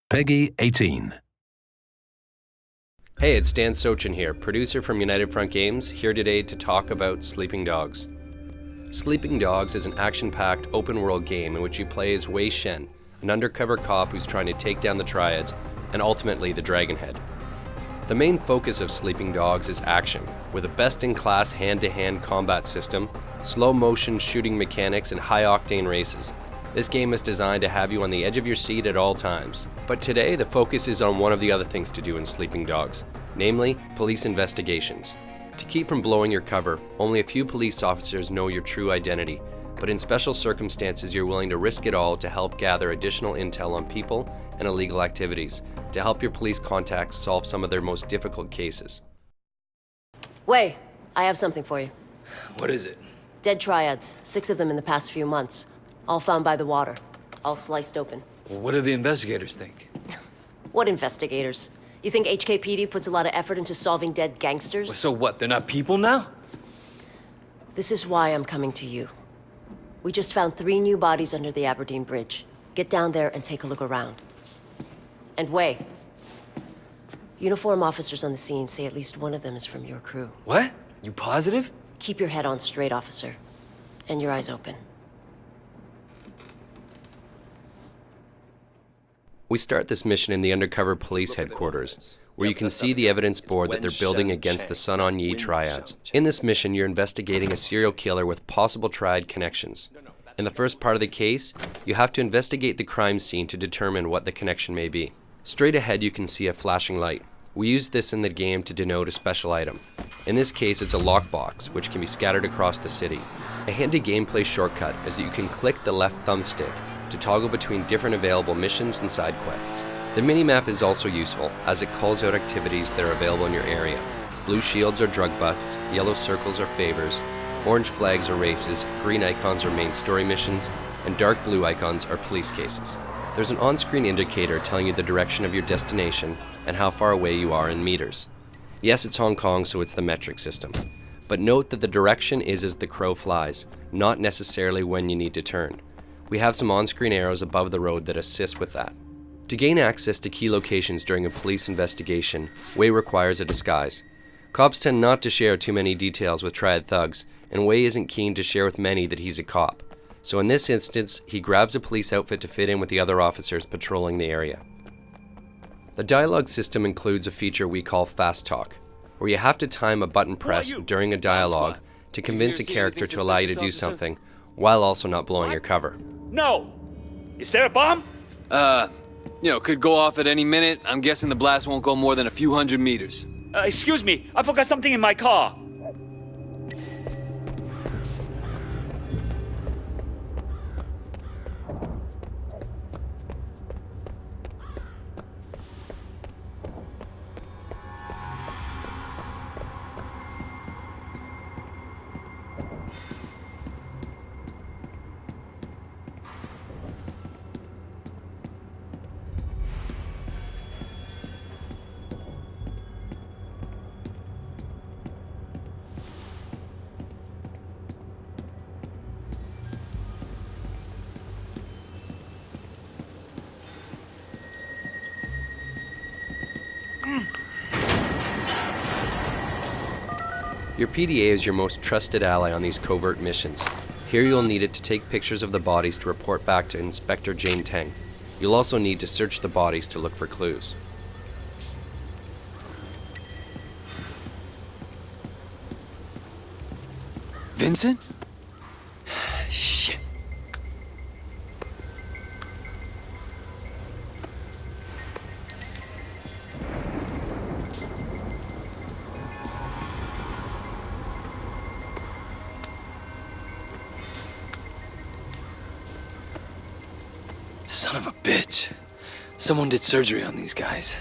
Peggy 18. Hey, it's Dan Sochin here, producer from United Front Games, here today to talk about Sleeping Dogs. Sleeping Dogs is an action-packed, open-world game in which you play as Wei Shen, an undercover cop who's trying to take down the Triads, and ultimately the Dragonhead. The main focus of Sleeping Dogs is action, with a best-in-class hand-to-hand combat system, slow-motion shooting mechanics, and high-octane races. This game is designed to have you on the edge of your seat at all times. But today, the focus is on one of the other things to do in Sleeping Dogs, namely, police investigations. To keep from blowing your cover, only a few police officers know your true identity, but in special circumstances you're willing to risk it all to help gather additional intel on people and illegal activities, to help your police contacts solve some of their most difficult cases. Wei, I have something for you. What is it? Dead Triads, 6 of them in the past few months. All found by the water, all sliced open. Well, what do the investigators think? What investigators? You think HKPD puts a lot of effort into solving dead gangsters? Well, so what, they're not people now? This is why I'm coming to you. We just found 3 new bodies under the Aberdeen Bridge. Get down there and take a look around. And Wei, uniform officers on the scene say at least one of them is from your crew. What? You positive? Keep your head on straight, officer. And your eyes open. We start this mission in the undercover police headquarters, where you can see the evidence board that they're building against the Sun On Yee Triads. In this mission, you're investigating a serial killer with possible Triad connections. In the first part of the case, you have to investigate the crime scene to determine what the connection may be. Straight ahead, you can see a flashing light. We use this in the game to denote a special item. In this case, it's a lockbox, which can be scattered across the city. A handy gameplay shortcut is that you can click the left thumbstick to toggle between different available missions and side quests. The minimap is also useful, as it calls out activities that are available in your area. Blue shields are drug busts, yellow circles are favors, orange flags are races, green icons are main story missions, and dark blue icons are police cases. There's an on-screen indicator telling you the direction of your destination and how far away you are in meters. Yes, it's Hong Kong, so it's the metric system. But note that the direction is as the crow flies, not necessarily when you need to turn. We have some on-screen arrows above the road that assist with that. To gain access to key locations during a police investigation, Wei requires a disguise. Cops tend not to share too many details with Triad thugs, and Wei isn't keen to share with many that he's a cop. So in this instance, he grabs a police outfit to fit in with the other officers patrolling the area. The dialogue system includes a feature we call Fast Talk, where you have to time a button press during a dialogue to convince a character to allow you to do something, while also not blowing your cover. No! Is there a bomb? Could go off at any minute. I'm guessing the blast won't go more than a few hundred meters. Excuse me, I forgot something in my car. Your PDA is your most trusted ally on these covert missions. Here you'll need it to take pictures of the bodies to report back to Inspector Jane Teng. You'll also need to search the bodies to look for clues. Vincent? Shit. Son of a bitch. Someone did surgery on these guys.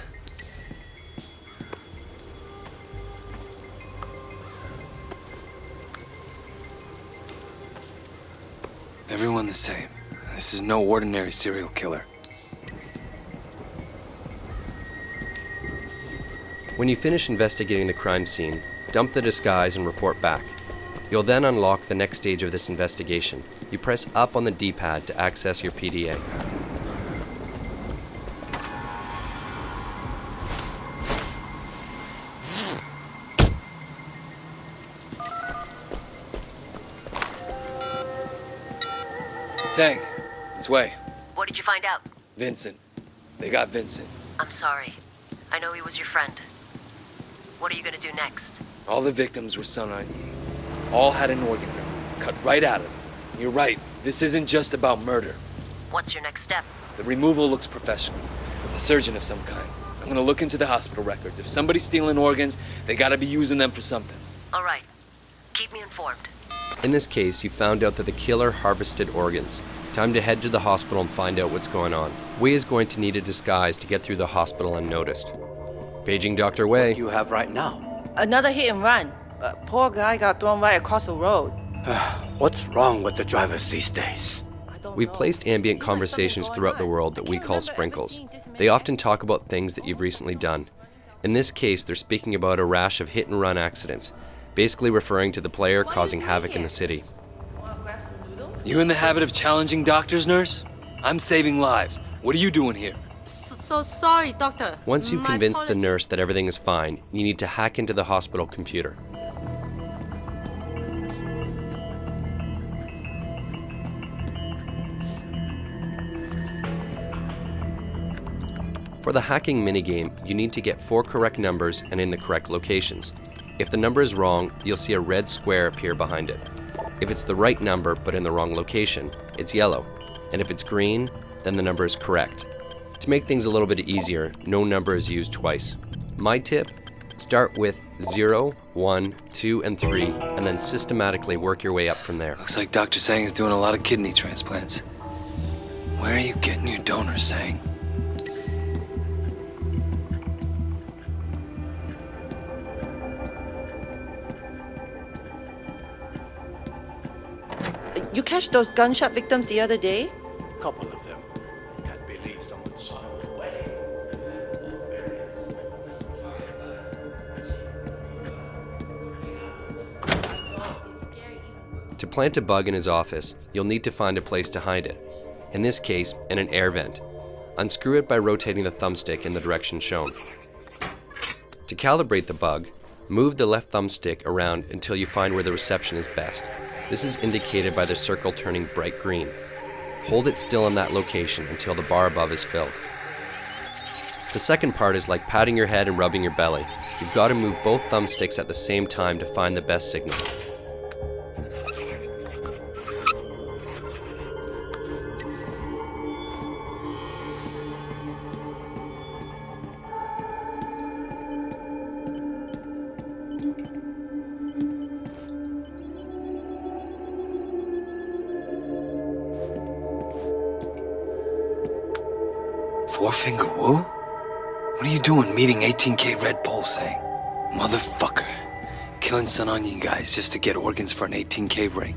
Everyone the same. This is no ordinary serial killer. When you finish investigating the crime scene, dump the disguise and report back. You'll then unlock the next stage of this investigation. You press up on the D-pad to access your PDA. Tang, it's Wei. What did you find out? Vincent. They got Vincent. I'm sorry. I know he was your friend. What are you gonna do next? All the victims were Sun On Yi. All had an organ removed, cut right out of them. You're right, this isn't just about murder. What's your next step? The removal looks professional. A surgeon of some kind. I'm gonna look into the hospital records. If somebody's stealing organs, they gotta be using them for something. All right. Keep me informed. In this case, you found out that the killer harvested organs. Time to head to the hospital and find out what's going on. Wei is going to need a disguise to get through the hospital unnoticed. Paging Dr. Wei. You have right now. Another hit and run. Poor guy got thrown right across the road. What's wrong with the drivers these days? We've placed ambient conversations throughout the world that we call sprinkles. They often talk about things that you've recently done. In this case, they're speaking about a rash of hit-and-run accidents, basically referring to the player causing havoc in the city. You in the habit of challenging doctors, nurse? I'm saving lives. What are you doing here? So sorry, doctor. Once you've My convinced the apologies. nurse that everything is fine, you need to hack into the hospital computer. For the hacking minigame, you need to get 4 correct numbers and in the correct locations. If the number is wrong, you'll see a red square appear behind it. If it's the right number but in the wrong location, it's yellow. And if it's green, then the number is correct. To make things a little bit easier, no number is used twice. My tip, start with 0, 1, 2, and 3, and then systematically work your way up from there. Looks like Dr. Sang is doing a lot of kidney transplants. Where are you getting your donors, Sang? You catch those gunshot victims the other day? Couple of them. Can't believe someone shot him away. To plant a bug in his office, you'll need to find a place to hide it. In this case, in an air vent. Unscrew it by rotating the thumbstick in the direction shown. To calibrate the bug, move the left thumbstick around until you find where the reception is best. This is indicated by the circle turning bright green. Hold it still in that location until the bar above is filled. The second part is like patting your head and rubbing your belly. You've got to move both thumbsticks at the same time to find the best signal. Four-finger woo? What are you doing meeting 18K Red Pole, Sang? Motherfucker. Killing Sun On Yi guys just to get organs for an 18K ring.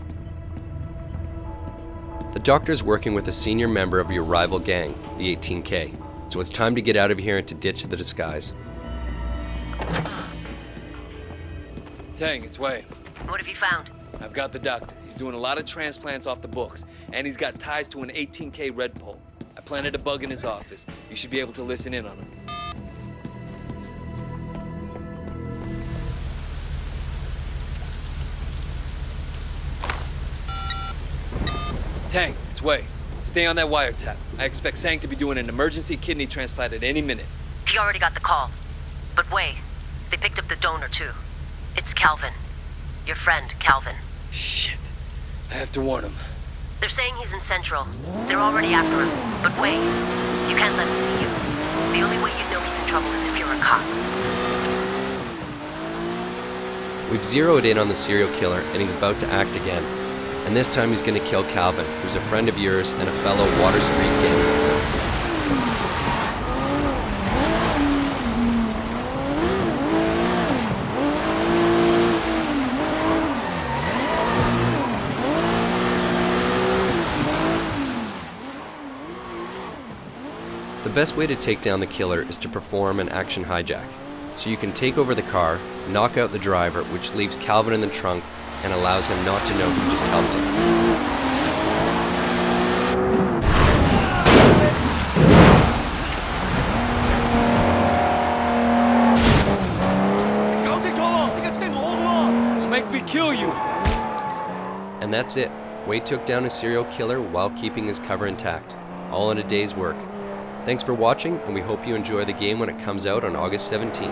The doctor's working with a senior member of your rival gang, the 18K, so it's time to get out of here and to ditch the disguise. Tang, it's Wei. What have you found? I've got the doctor. He's doing a lot of transplants off the books, and he's got ties to an 18K Red Pole. I planted a bug in his office. You should be able to listen in on him. Tang, it's Wei. Stay on that wiretap. I expect Sang to be doing an emergency kidney transplant at any minute. He already got the call. But wait, they picked up the donor too. It's Calvin. Your friend, Calvin. Shit. I have to warn him. They're saying he's in Central. They're already after him. But wait, you can't let him see you. The only way you know he's in trouble is if you're a cop. We've zeroed in on the serial killer and he's about to act again. And this time he's going to kill Calvin, who's a friend of yours and a fellow Water Street gang member. The best way to take down the killer is to perform an action hijack. So you can take over the car, knock out the driver, which leaves Calvin in the trunk and allows him not to know who just helped him. Make me kill you! And that's it. Wei took down a serial killer while keeping his cover intact, all in a day's work. Thanks for watching, and we hope you enjoy the game when it comes out on August 17th.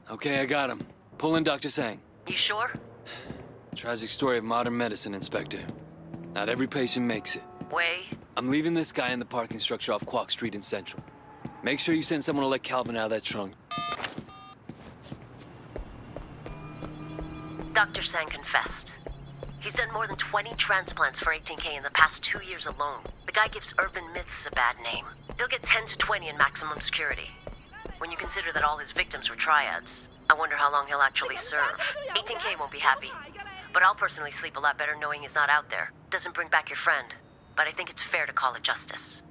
Okay, I got him. Pull in Dr. Sang. You sure? Tragic story of modern medicine, Inspector. Not every patient makes it. Wei? I'm leaving this guy in the parking structure off Kwok Street in Central. Make sure you send someone to let Calvin out of that trunk. Dr. Sang confessed. He's done more than 20 transplants for 18K in the past 2 years alone. The guy gives urban myths a bad name. He'll get 10 to 20 in maximum security. When you consider that all his victims were triads, I wonder how long he'll actually serve. 18K won't be happy. But I'll personally sleep a lot better knowing he's not out there. Doesn't bring back your friend. But I think it's fair to call it justice.